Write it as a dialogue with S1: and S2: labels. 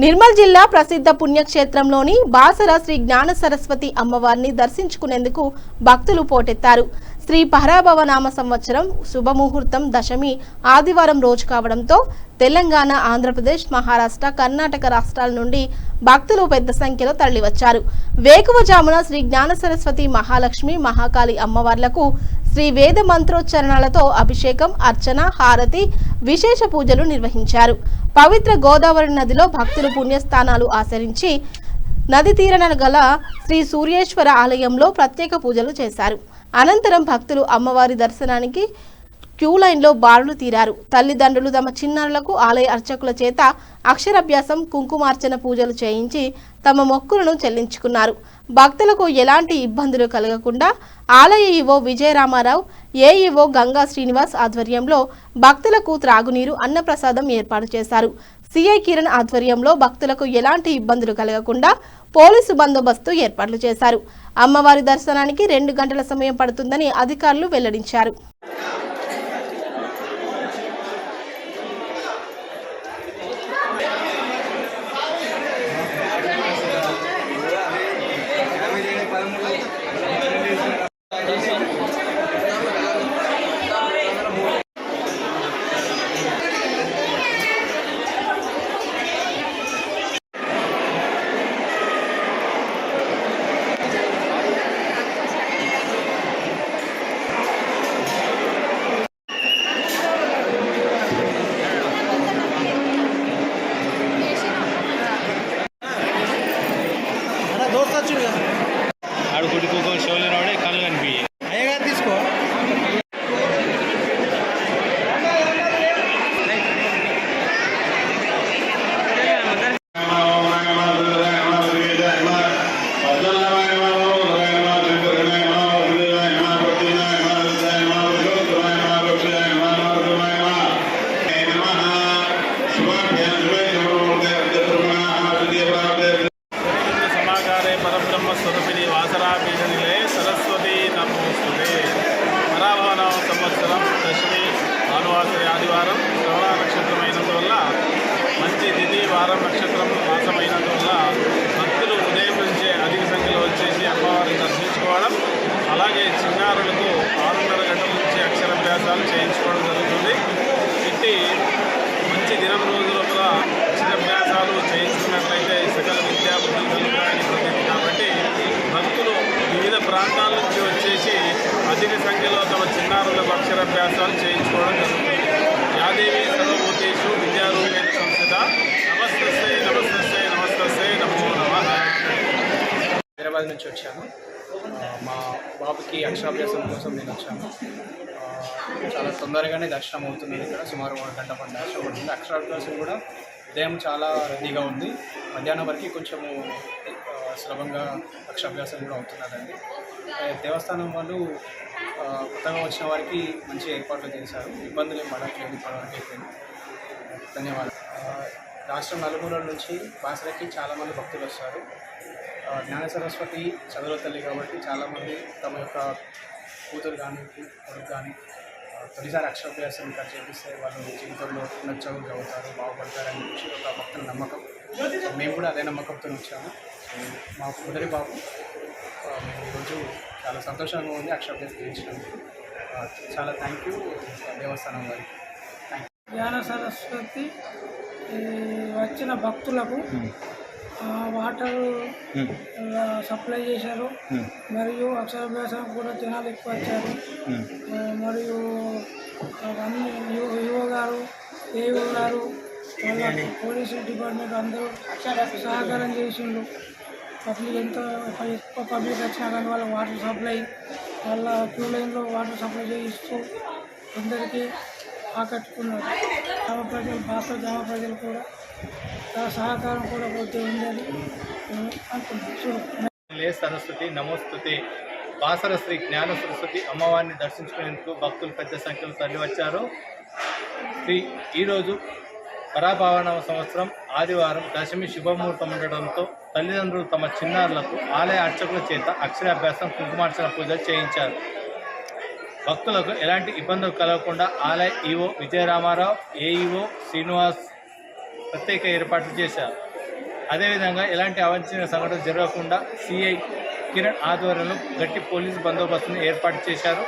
S1: నిర్మల్ జిల్లా ప్రసిద్ధ పుణ్యక్షేత్రంలోని బాసర శ్రీ జ్ఞాన సరస్వతి అమ్మవారిని దర్శించుకునేందుకు భక్తులు పోటెత్తారు. శ్రీ పరాభవ నామ సంవత్సరం శుభముహూర్తం దశమి ఆదివారం రోజు కావడంతో తెలంగాణ, ఆంధ్రప్రదేశ్, మహారాష్ట్ర, కర్ణాటక రాష్ట్రాల నుండి భక్తులు పెద్ద సంఖ్యలో తరలివచ్చారు. వేకువజామున శ్రీ జ్ఞాన సరస్వతి, మహాలక్ష్మి, మహాకాళి అమ్మవార్లకు శ్రీ వేద మంత్రోచ్చరణలతో అభిషేకం, అర్చన, హారతి, విశేష పూజలు నిర్వహించారు. పవిత్ర గోదావరి నదిలో భక్తులు పుణ్యస్థానాలు ఆచరించి నది తీరన గల శ్రీ సూర్యేశ్వర ఆలయంలో ప్రత్యేక పూజలు చేశారు. అనంతరం భక్తులు అమ్మవారి దర్శనానికి క్యూ లైన్లో బారులు తీరారు. తల్లిదండ్రులు తమ చిన్నారులకు ఆలయ అర్చకుల చేత అక్షరాభ్యాసం, కుంకుమార్చన పూజలు చేయించి తమ మొక్కులను చెల్లించుకున్నారు. భక్తులకు ఎలాంటి ఇబ్బందులు కలగకుండా ఆలయ ఈవో విజయరామారావు, ఏఈఓ గంగా శ్రీనివాస్ ఆధ్వర్యంలో భక్తులకు త్రాగునీరు, అన్నప్రసాదం ఏర్పాటు చేశారు. సిఐ కిరణ్ ఆధ్వర్యంలో భక్తులకు ఎలాంటి ఇబ్బందులు కలగకుండా పోలీసు బందోబస్తు ఏర్పాట్లు చేశారు. అమ్మవారి దర్శనానికి 2 గంటల సమయం పడుతుందని అధికారులు వెల్లడించారు.
S2: ఆడు కొడుకు షోలో వాడే కళ్ళు కనిపించి అయ్యగా తీసుకో. స్వరూపిణి వాసరాపీఠనిలే సరస్వతి నమోస్తుతే. పరాభవ సంవత్సరం దశమి భానువాసరి ఆదివారం శ్రవణ నక్షత్రమైనందువల్ల మంచి తిథి, వారం, నక్షత్రం, మాసమైనందువల్ల భక్తులు ఉదయం నుంచే అధిక సంఖ్యలో వచ్చేసి అమ్మవారిని దర్శించుకోవడం, అలాగే చిన్నారులకు 6:30 గంటల నుంచి అక్షరాభ్యాసాలు చేయించుకోవడం జరుగుతుంది. ఇట్టి మంచి దినం రోజు లోపల అక్షరాభ్యాసాలు చేయించుకున్నట్లయితే సకల విద్యా బుద్ధులు కలుగుతాయని ప్రతీతి కాబట్టి భక్తులు వివిధ ప్రాంతాల నుంచి వచ్చేసి అధిక సంఖ్యలో తమ చిన్నారులకు అక్షరాభ్యాసాలు చేయించుకోవడం జరుగుతుంది. యాదేవి సర్వభూతేషు విద్యారూపేణ సంస్థిత. నమస్తే నమస్తే నమస్తే నమో నమః.
S3: హైదరాబాద్ నుంచి వచ్చాను. మా బాబుకి అక్షరాభ్యాసం కోసం నేను వచ్చాను. చాలా తొందరగానే దర్శనం అవుతుంది. ఇక్కడ సుమారు 1 గంట పని దర్శనం పడుతుంది. అక్షరాభ్యాసం కూడా ఉదయం చాలా రద్దీగా ఉంది. మధ్యాహ్నం వరకు కొంచెము సులభంగా అక్షరాభ్యాసం కూడా అవుతున్నదండి. దేవస్థానం వాళ్ళు కొత్తగా వచ్చిన వారికి మంచి ఏర్పాట్లు చేశారు. ఇబ్బందులు ఏం పడట్లేదు ఇప్పటివరకు అయిపోయింది. ధన్యవాదాలు. రాష్ట్రం నలుమూలల నుంచి బాసరకి చాలామంది భక్తులు వస్తారు. జ్ఞాన సరస్వతి చదువుల తల్లి కాబట్టి చాలామంది తమ యొక్క కూతురు కానీ కొడుకు కానీ తొలిసారి అక్షరాభ్యాసం ఇక్కడ చేపిస్తే వాళ్ళు జీవితంలో చదువులు చదువుతారు, బాగుపడతారని చెప్పి ఒక భక్తుల నమ్మకం. మేము కూడా అదే నమ్మకంతో వచ్చాము. మా మొదటి బాబు మేము ఈరోజు చాలా సంతోషంగా ఉంది అక్షరాభ్యాసం చేయించినందుకు. చాలా థ్యాంక్ యూ దేవస్థానం వారికి.
S4: జ్ఞాన సరస్వతి వచ్చిన భక్తులకు వాటర్ సప్లై చేశారు. మరియు అక్షరాభ్యాసం కూడా జనాలు ఎక్కువ వచ్చారు. మరియు అన్ని ఈవో గారు, ఏఓ గారు, వాళ్ళ పోలీసు డిపార్ట్మెంట్ అందరూ సహకారం చేసిండ్రు. పబ్లిక్ ఎంతో ఎక్కువ పబ్లిక్ వచ్చినా కానీ వాళ్ళ వాటర్ సప్లై, వాళ్ళ క్యూ లైన్లో వాటర్ సప్లై చేయిస్తూ అందరికీ ఆకట్టుకున్నారు. గ్రామ ప్రజలు, బాసర గ్రామ ప్రజలు కూడా సహకారం కూడా పోతే ఉందని అనుకుంటున్నాను.
S2: సరస్వతి నమోస్తుతే. బాసర శ్రీ జ్ఞాన సరస్వతి అమ్మవారిని దర్శించుకునేందుకు భక్తులు పెద్ద సంఖ్యలో తరలివచ్చారు. ఈరోజు పరాభవ సంవత్సరం ఆదివారం దశమి శుభముహూర్తం ఉండడంతో తల్లిదండ్రులు తమ చిన్నారులకు ఆలయ అర్చకుల చేత అక్షరాభ్యాసం, కుంకుమార్చన పూజలు చేయించారు. భక్తులకు ఎలాంటి ఇబ్బందులు కలగకుండా ఆలయ ఈవో విజయరామారావు, ఏఈఓ శ్రీనివాస్ ప్రత్యేక ఏర్పాట్లు చేశారు.
S5: అదేవిధంగా ఎలాంటి అవాంఛనీయ సంఘటనలు జరగకుండా సిఐ కిరణ్ ఆధ్వర్యంలో గట్టి పోలీసు బందోబస్తును ఏర్పాటు చేశారు.